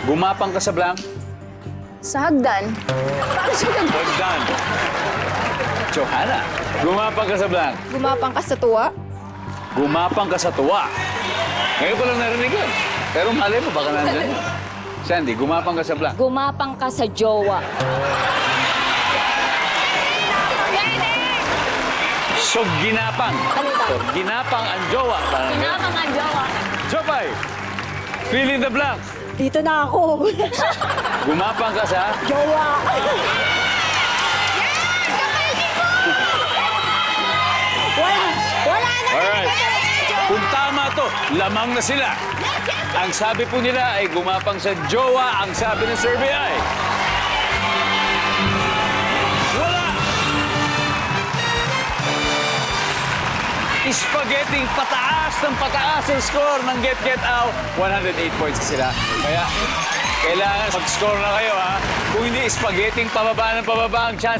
Gumapang ka sa blank. Sa hagdan. Paano siya Hagdan. Johanna. Gumapang ka sa blank. gumapang ka sa tuwa? Gumapang ka sa tuwa. Ngayon ko lang narinig yun. Pero malay mo, baka nandyan yun. Sandy, gumapang ka sa blank. Gumapang ka sa jowa. So, ginapang. Ano ba? So, ginapang ang jowa. Parang ganun. Gumapang ang jowa. Jopay, fill in the blank. Dito na ako. Gumapang ka sa... Jowa. Wala na. Alright. Kung tama to, lamang na sila. Ang sabi po nila ay gumapang sa jowa. Ang sabi ng survey ay... Wala! Spaghetti pataas ng pataas ang score ng Get Out. 108 points sila. Kaya kailangan mag-score na kayo, ha? Kung hindi, spaghetti pababa ng pababa ang chance.